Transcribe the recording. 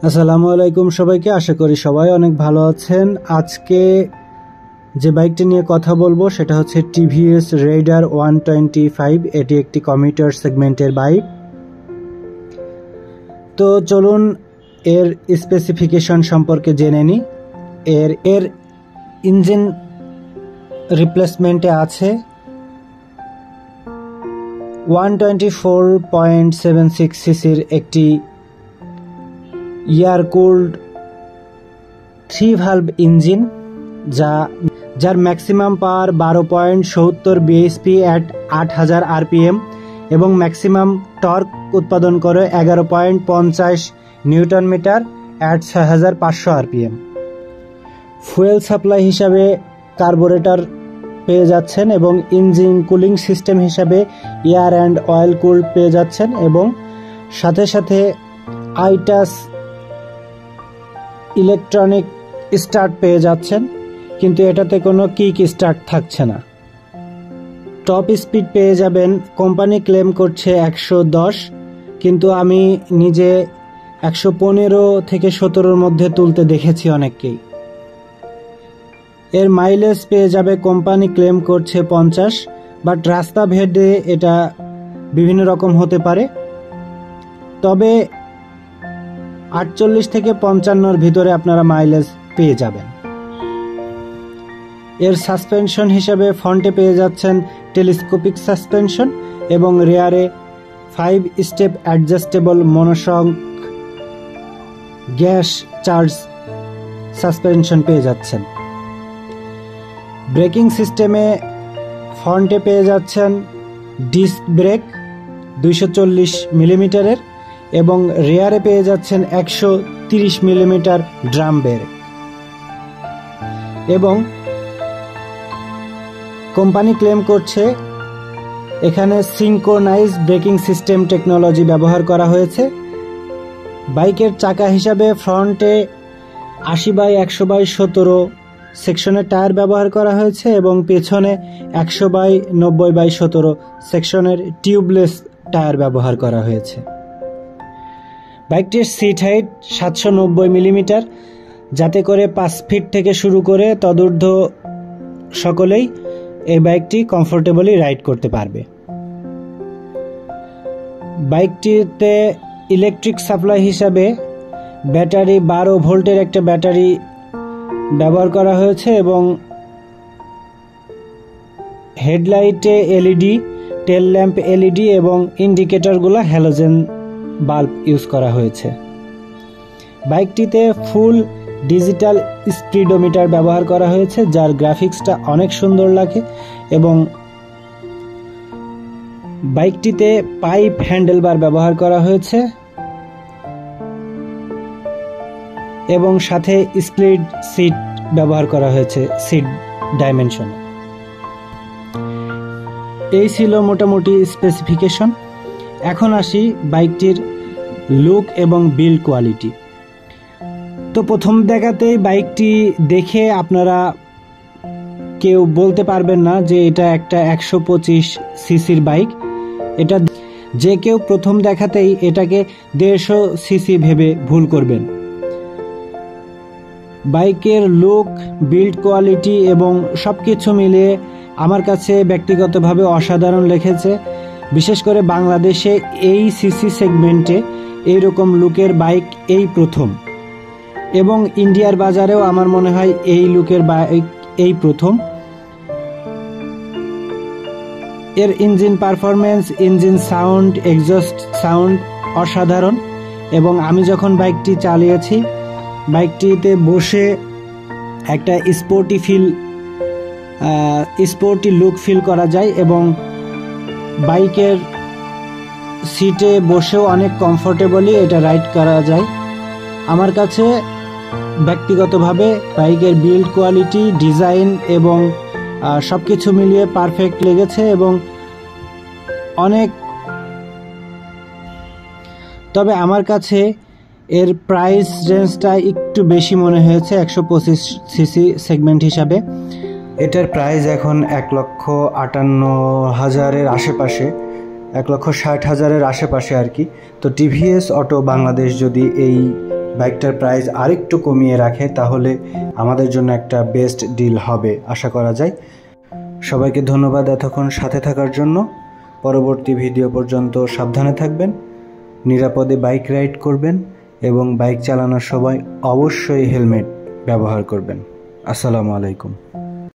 আসসালামু আলাইকুম সবাইকে, আশা করি সবাই অনেক ভালো আছেন। আজকে যে বাইকটি নিয়ে কথা বলবো সেটা হচ্ছে টিভিএস রেইডার 125। এটি একটি কমিউটার সেগমেন্টের বাইক। তো চলুন এর স্পেসিফিকেশন সম্পর্কে জেনে নিই। এর ইঞ্জিন রিপ্লেসমেন্টে আছে 124.76 সিসির একটি এয়ার কুলড 3 ভালভ ইঞ্জিন, যার maximum power 12.70 BSP at 8000 RPM এবং ম্যাক্সিমাম টর্ক উৎপাদন করে 11.50 newton meter at 6500 RPM. Fuel supply হিসাবে কার্বোরেটর পেয়ে যাচ্ছেন এবং ইঞ্জিন কুলিং সিস্টেম হিসাবে এয়ার অ্যান্ড অয়েল কুলড পেয়ে যাচ্ছেন এবং সাথে সাথে আইটাস ইলেকট্রনিক স্টার্ট পেয়ে যাচ্ছেন, কিন্তু এটাতে কোনো কিক স্টার্ট থাকছে না। টপ স্পিড পেয়ে যাবেন, কোম্পানি ক্লেম করছে 110, কিন্তু আমি নিজে 115 থেকে 17 মধ্যে তুলতে দেখেছি অনেককেই। এর মাইলেজ পেয়ে যাবে, কোম্পানি ক্লেম করছে 50, বাট রাস্তা ভেদে এটা বিভিন্ন রকম হতে পারে, তবে 48 থেকে 55-র ভিতরে আপনারা মাইলেজ পেয়ে যাবেন। এর সাসপেনশন হিসাবে ফ্রন্টে পেয়ে যাচ্ছেন টেলিস্কোপিক সাসপেনশন এবং রেয়ারে 5 step adjustable monoshock gas charge suspension পেয়ে যাচ্ছেন। ব্রেকিং সিস্টেমে ফ্রন্টে পেয়ে যাচ্ছেন ডিস্ক ব্রেক 240 মিলিমিটারের এবং রেয়ারে পেয়ে যাচ্ছেন 130 মিলিমিটার ড্রাম ব্রেক। এবং কোম্পানি ক্লেম করছে এখানে সিঙ্ক্রোনাইজ ব্রেকিং সিস্টেম টেকনোলজি ব্যবহার করা হয়েছে। বাইকের চাকা হিসাবে ফ্রন্টে 80/100/17 সেকশনের টায়ার ব্যবহার করা হয়েছে এবং পেছনে 100/90/17 সেকশনের টিউবলেস টায়ার ব্যবহার করা হয়েছে। বাইকটির সিট হাইট 790 মিলিমিটার, যাতে করে 5 ফিট থেকে শুরু করে তদূর্ধ্ব সকলেই এই বাইকটি কমফোর্টেবলি রাইড করতে পারবে। বাইকটিতে ইলেকট্রিক সাপ্লাই হিসাবে ব্যাটারি 12 ভোল্টের একটা ব্যাটারি ব্যবহার করা হয়েছে এবং হেডলাইটে এলইডি, টেল ল্যাম্প এলইডি এবং ইন্ডিকেটরগুলো হ্যালোজেন বাল্ব ইউজ করা হয়েছে। বাইকটিতে ফুল ডিজিটাল স্পিডোমিটার ব্যবহার করা হয়েছে, যার গ্রাফিক্সটা অনেক সুন্দর লাগে এবং বাইকটিতে পাইপ হ্যান্ডেলবার ব্যবহার করা হয়েছে এবং সাথে স্প্লিট সিট ব্যবহার করা হয়েছে সিট ডাইমেনশন। এই ছিল মোটামুটি স্পেসিফিকেশন। এখন আসি বাইকটির লুক এবং বিল্ড কোয়ালিটি। তো প্রথম দেখাতেই বাইকটি দেখে আপনারা কেউ বলতে পারবেন না যে এটা একটা 125 সিসির বাইক। এটা যে কেউ প্রথম দেখাতেই এটাকে 150 সিসি ভেবে ভুল করবেন। বাইকের লুক, বিল্ড কোয়ালিটি এবং সব কিছু মিলিয়ে আমার কাছে ব্যক্তিগতভাবে অসাধারণ লেগেছে। বিশেষ করে বাংলাদেশে এই সিসি সেগমেন্টে এইরকম লুকের বাইক এই প্রথম, এবং ইন্ডিয়ার বাজারেও আমার মনে হয় এই লুকের বাইক এই প্রথম। এর engine performance, engine sound, exhaust sound অসাধারণ এবং আমি যখন বাইকটি চালিয়েছি বাইকটিতে বসে একটা স্পোর্টি লুক ফিল করা যায় এবং বাইকের সিটে বসেও অনেক কমফোর্টেবলি এটা রাইড করা যায়। আমার কাছে ব্যক্তিগতভাবে বাইকের বিল্ড কোয়ালিটি, ডিজাইন এবং সব কিছু মিলিয়ে পারফেক্ট লেগেছে এবং অনেক, তবে আমার কাছে এর প্রাইস রেঞ্জটা একটু বেশি মনে হয়েছে 125 সিসি সেগমেন্ট হিসাবে। এটার প্রাইস এখন 1,58,000-এর আশেপাশে, 1,60,000-এর আশেপাশে আর কি। তো টিভিএস অটো বাংলাদেশ যদি এই বাইকটার প্রাইস আরেকটু কমিয়ে রাখে তাহলে আমাদের জন্য একটা বেস্ট ডিল হবে আশা করা যায়। সবাইকে ধন্যবাদ এতক্ষণ সাথে থাকার জন্য। পরবর্তী ভিডিও পর্যন্ত সাবধানে থাকবেন, নিরাপদে বাইক রাইড করবেন এবং বাইক চালানোর সময় অবশ্যই হেলমেট ব্যবহার করবেন। আসসালামু আলাইকুম।